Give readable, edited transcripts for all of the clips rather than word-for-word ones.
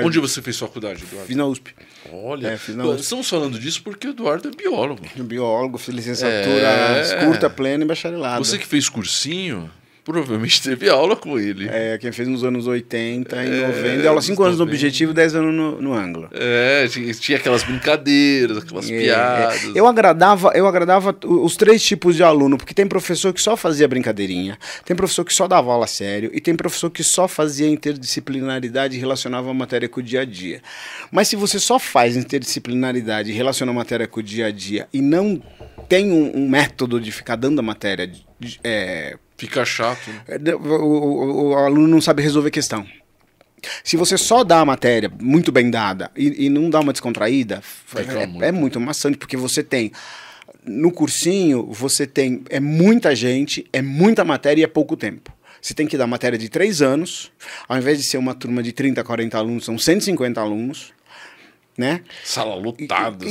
Onde você fez faculdade, Eduardo? Fiz na USP. Olha, fiz na USP. Estamos falando disso porque o Eduardo é biólogo. Biólogo, fiz licenciatura curta, plena e bacharelado. Você que fez cursinho, provavelmente teve aula com ele. Quem fez nos anos 80 e 90. Deu aula 5 anos no Objetivo, 10 anos no Ângulo. Tinha aquelas brincadeiras, aquelas piadas. Eu agradava os 3 tipos de aluno, porque tem professor que só fazia brincadeirinha, tem professor que só dava aula a sério, e tem professor que só fazia interdisciplinaridade e relacionava a matéria com o dia a dia. Mas se você só faz interdisciplinaridade e relaciona a matéria com o dia a dia e não tem um método de ficar dando a matéria... Fica chato. Né? O aluno não sabe resolver questão. Se você só dá a matéria muito bem dada e não dá uma descontraída, é muito maçante, porque você tem... No cursinho, você tem muita gente, é muita matéria e é pouco tempo. Você tem que dar matéria de 3 anos, ao invés de ser uma turma de 30, 40 alunos, são 150 alunos, né? Sala lotada.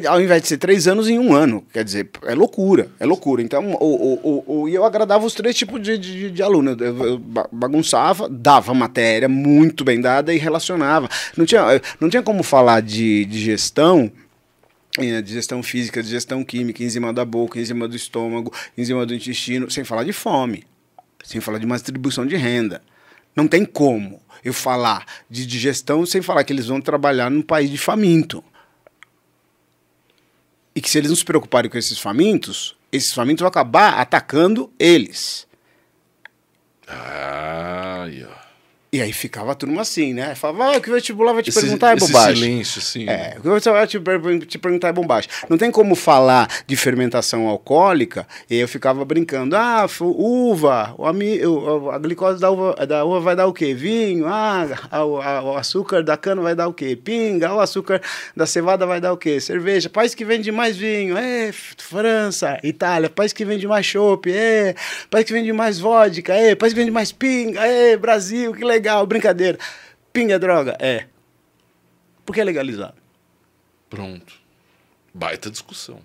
Ao invés de ser 3 anos, em 1 ano. Quer dizer, é loucura. Então, eu agradava os 3 tipos de aluno. Eu bagunçava, dava matéria muito bem dada e relacionava. Não tinha como falar de gestão, de gestão física, de gestão química, enzima da boca, enzima do estômago, enzima do intestino, sem falar de fome, sem falar de uma distribuição de renda. Não tem como eu falar de digestão sem falar que eles vão trabalhar num país de faminto. E que se eles não se preocuparem com esses famintos vão acabar atacando eles. E aí ficava a turma assim, né? Falava, o que o vestibular vai te perguntar é bobagem. Esse silêncio, assim. O que o vestibular vai te perguntar é bobagem. Não tem como falar de fermentação alcoólica, e eu ficava brincando. Uva, a glicose da uva vai dar o quê? Vinho. O açúcar da cana vai dar o quê? Pinga. O açúcar da cevada vai dar o quê? Cerveja. País que vende mais vinho. França, Itália. País que vende mais chopp. País que vende mais vodka. País que vende mais pinga. Brasil, que legal. Brincadeira. Pinga é droga? Porque é legalizado. Pronto. Baita discussão.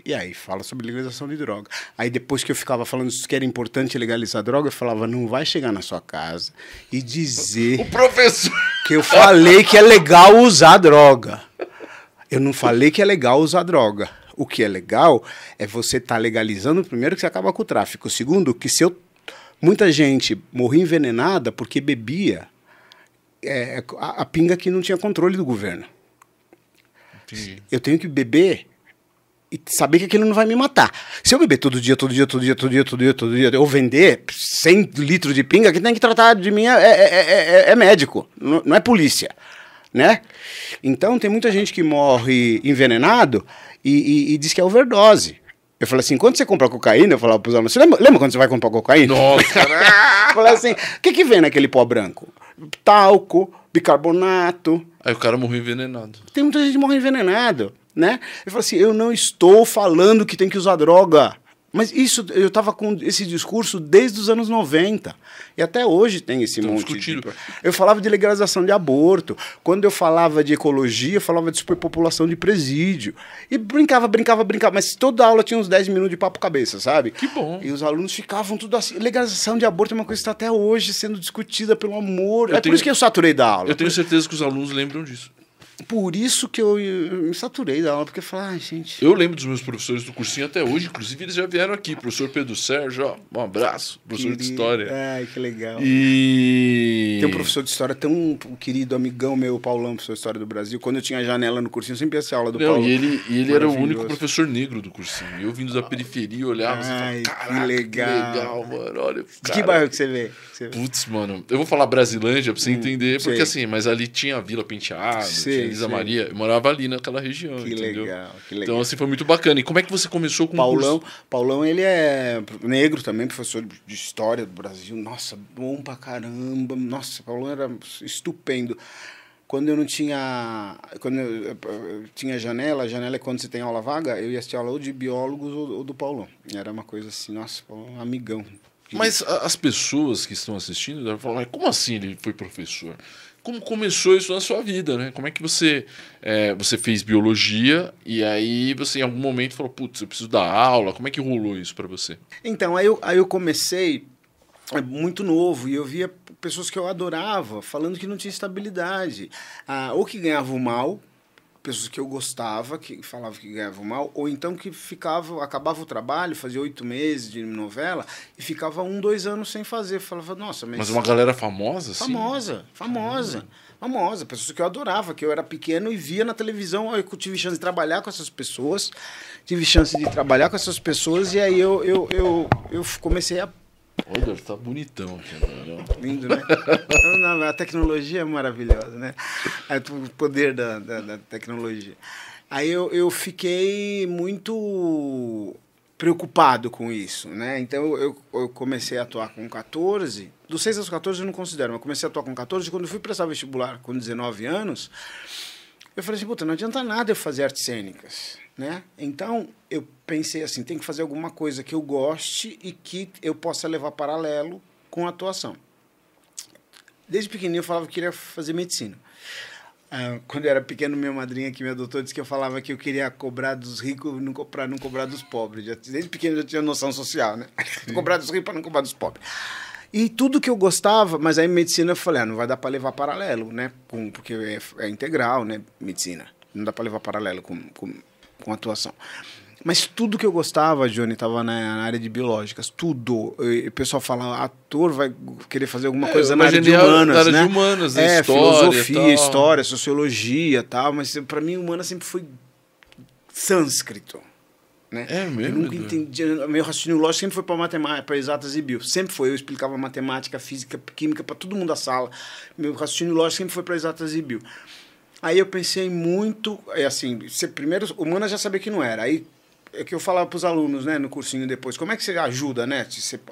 E aí fala sobre legalização de droga. Aí depois que eu ficava falando que era importante legalizar droga, eu falava, não vai chegar na sua casa e dizer... O professor... Que eu falei que é legal usar droga. Eu não falei que é legal usar droga. O que é legal é você estar legalizando, primeiro, que você acaba com o tráfico. Segundo, que se eu... Muita gente morria envenenada porque bebia a pinga que não tinha controle do governo. Entendi. Eu tenho que beber e saber que aquilo não vai me matar. Se eu beber todo dia, eu vender 100 litros de pinga, quem tem que tratar de mim é médico, não é polícia, né? Então tem muita gente que morre envenenado e diz que é overdose. Eu falei assim, quando você compra cocaína, eu falava para os alunos, você lembra quando você vai comprar cocaína? Nossa! Eu falei assim, o que vem naquele pó branco? Talco, bicarbonato. Aí o cara morreu envenenado. Tem muita gente que morre envenenado, né? Eu falei assim, eu não estou falando que tem que usar droga. Mas isso, eu estava com esse discurso desde os anos 90. E até hoje tem esse monte de... Eu falava de legalização de aborto. Quando eu falava de ecologia, eu falava de superpopulação de presídio. E brincava. Mas toda aula tinha uns 10 minutos de papo cabeça, sabe? Que bom. E os alunos ficavam tudo assim. Legalização de aborto é uma coisa que está até hoje sendo discutida, pelo amor. Por isso que eu saturei da aula. Eu tenho certeza que os alunos lembram disso. Por isso que eu me saturei da aula, porque eu falei, gente... Eu lembro dos meus professores do cursinho até hoje, inclusive eles já vieram aqui. Professor Pedro Sérgio, ó, um abraço. Professor de História. Ai, que legal. E... Tem um professor de História, tem um querido amigão meu, Paulão, professor de História do Brasil. Quando eu tinha janela no cursinho, eu sempre ia essa aula do Paulo. E ele era o único professor negro do cursinho. Eu vindo da periferia, olhava e falava, caraca, que legal, mano. Olha, de que bairro que você vê? Putz, mano, eu vou falar Brasilândia pra você entender, porque assim, mas ali tinha a Vila Penteado, tinha Elisa Maria, eu morava ali naquela região, entendeu? Que legal. Então assim, foi muito bacana. E como é que você começou com o curso? Paulão, ele é negro também, professor de História do Brasil, nossa, bom pra caramba, nossa, Paulão era estupendo. Quando eu não tinha... Quando eu tinha janela, a janela é quando você tem aula vaga, eu ia assistir aula ou de biólogos ou do Paulão. Era uma coisa assim, nossa, Paulão, amigão. Mas as pessoas que estão assistindo devem falar, mas como assim ele foi professor? Como começou isso na sua vida, né? Como é que você fez biologia e aí você em algum momento falou, putz, eu preciso dar aula? Como é que rolou isso para você? Então, aí eu comecei muito novo, e eu via pessoas que eu adorava falando que não tinha estabilidade. Ou que ganhavam mal, pessoas que eu gostava, que falavam que ganhavam mal, ou então que acabava o trabalho, fazia 8 meses de novela, e ficava 1, 2 anos sem fazer. Eu falava, nossa, Mas uma galera famosa, assim? Famosa. Pessoas que eu adorava, que eu era pequeno e via na televisão. Eu tive chance de trabalhar com essas pessoas, e aí eu comecei a... Olha, tá bonitão aqui agora. Lindo, né? A tecnologia é maravilhosa, né? O poder da tecnologia. Aí eu fiquei muito preocupado com isso, né? Então eu comecei a atuar com 14. Dos 6 aos 14 eu não considero, mas comecei a atuar com 14. Quando eu fui prestar vestibular com 19 anos, eu falei assim, puta, não adianta nada eu fazer artes cênicas, né? Então eu pensei assim, tem que fazer alguma coisa que eu goste e que eu possa levar paralelo com a atuação. Desde pequenininho eu falava que queria fazer medicina. Quando eu era pequeno, minha madrinha que me adotou disse que eu falava que eu queria cobrar dos ricos para não cobrar dos pobres. Desde pequeno eu já tinha noção social, né? Cobrar dos ricos para não cobrar dos pobres. E tudo que eu gostava, mas aí medicina eu falei, não vai dar para levar paralelo, né? Porque é integral, né? Medicina. Não dá para levar paralelo com atuação. Mas tudo que eu gostava, Johnny, estava na área de biológicas. Tudo. O pessoal fala, ator vai querer fazer alguma coisa na área de humanas, área né? de humanas, história, filosofia, história, sociologia e tal. Mas para mim, humana sempre foi sânscrito. Né? É mesmo? Eu nunca entendi. Meu raciocínio lógico sempre foi para matemática, para exatas e bio. Sempre foi. Eu explicava matemática, física, química para todo mundo da sala. Meu raciocínio lógico sempre foi para exatas e bio. Aí eu pensei muito, assim, primeiro, humana já sabia que não era. Aí é que eu falava para os alunos, né, no cursinho depois, como é que você ajuda, né,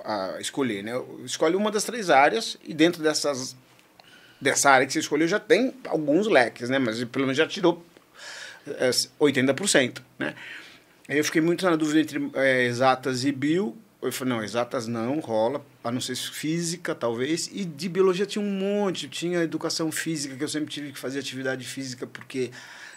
a escolher, né? Escolhe uma das 3 áreas e dentro dessa área que você escolheu já tem alguns leques, né, mas pelo menos já tirou 80%, né? Aí eu fiquei muito na dúvida entre exatas e bio. Eu falei, não, exatas não rola, a não ser física, talvez. E de biologia tinha um monte. Tinha educação física, que eu sempre tive que fazer atividade física, porque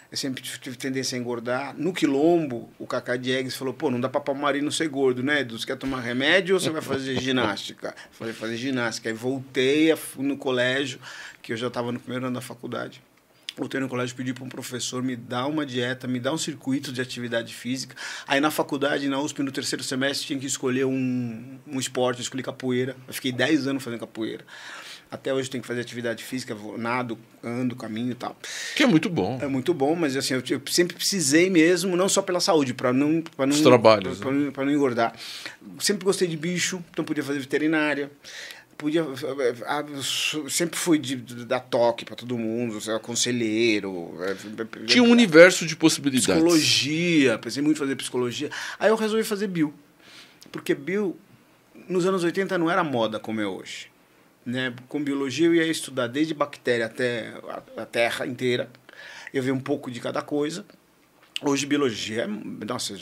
eu sempre tive tendência a engordar. No Quilombo, o Cacá Diegues falou, pô, não dá pra Palmarino ser gordo, né, Edu? Você quer tomar remédio ou você vai fazer ginástica? Eu falei, fazer ginástica. Aí voltei, fui no colégio, que eu já estava no primeiro ano da faculdade. Voltei no colégio, pedi para um professor me dar uma dieta, me dar um circuito de atividade física. Aí na faculdade, na USP, no 3º semestre, tinha que escolher um esporte. Eu escolhi capoeira. Eu fiquei 10 anos fazendo capoeira. Até hoje tenho que fazer atividade física, nado, ando, caminho e tal. Que é muito bom. É muito bom, mas assim, eu sempre precisei mesmo, não só pela saúde, para não... Os trabalhos. Para não engordar. Sempre gostei de bicho, então podia fazer veterinária. Sempre fui dar toque para todo mundo, conselheiro. Tinha um universo de possibilidades. Psicologia, pensei muito em fazer psicologia. Aí eu resolvi fazer bio. Porque bio, nos anos 80, não era moda como é hoje. Né? Com biologia eu ia estudar desde bactéria até a Terra inteira. Eu vi um pouco de cada coisa. Hoje, biologia, nossa,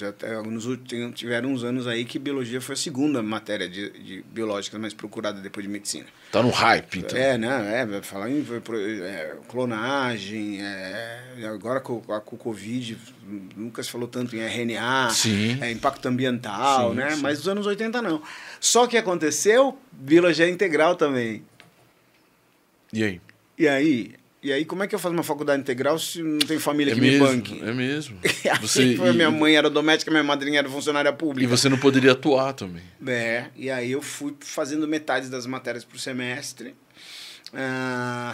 tiveram uns anos aí que biologia foi a segunda matéria de biológica mais procurada depois de medicina. Tá no hype, então. Né? Falar em clonagem, agora com o Covid, nunca se falou tanto em RNA, impacto ambiental, né? Mas nos anos 80 não. Só que aconteceu, biologia integral também. E aí? E aí, como é que eu faço uma faculdade integral se não tem família que me banque? É mesmo. Minha mãe era doméstica, minha madrinha era funcionária pública. E você não poderia atuar também. E aí eu fui fazendo metade das matérias por semestre.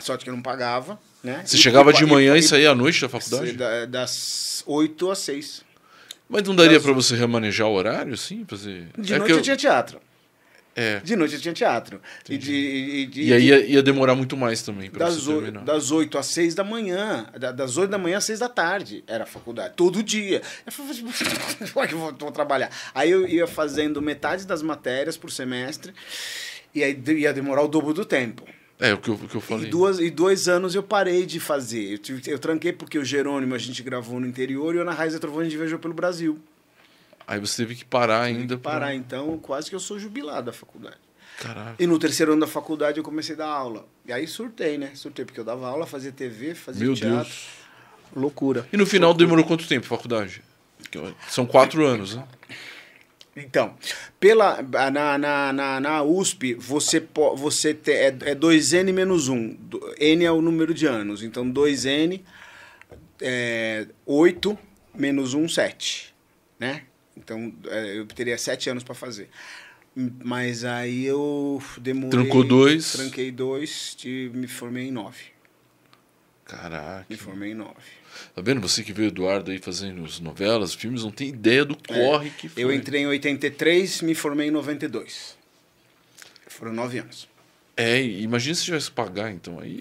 Sorte que eu não pagava, né? Você chegava de manhã e saía à noite da faculdade? Das 8 às 6. Mas não daria para você remanejar o horário, assim? De noite eu tinha teatro. De noite eu tinha teatro. E aí ia demorar muito mais também para você terminar. Das 8 às 6 da manhã. Das 8 da manhã às 6 da tarde era a faculdade. Todo dia. Eu falei, como é que eu vou trabalhar? Aí eu ia fazendo metade das matérias por semestre e aí ia demorar o dobro do tempo. O que eu falei. E 2 anos eu parei de fazer. Eu tranquei porque o Jerônimo a gente gravou no interior e o Ana Raiza Trovão a gente viajou pelo Brasil. Aí você teve que parar ainda. Então quase que eu sou jubilado da faculdade. Caraca. E no 3º ano da faculdade eu comecei a dar aula. E aí surtei, né? Porque eu dava aula, fazia TV, fazia teatro. Meu Deus. Loucura. E no final demorou quanto tempo a faculdade? São 4 anos, né? Então, na USP, é 2N menos 1. N é o número de anos. Então, 2N, 8 menos 1, 7. Né? Então, eu teria 7 anos para fazer. Mas aí eu demorei... Trancou 2. Tranquei 2 e me formei em 9. Caraca. Me formei em 9. Tá vendo? Você que viu o Eduardo aí fazendo as novelas, filmes, não tem ideia do corre que foi. Eu entrei em 83, me formei em 92. Foram 9 anos. Imagina se tivesse que pagar, então. Aí.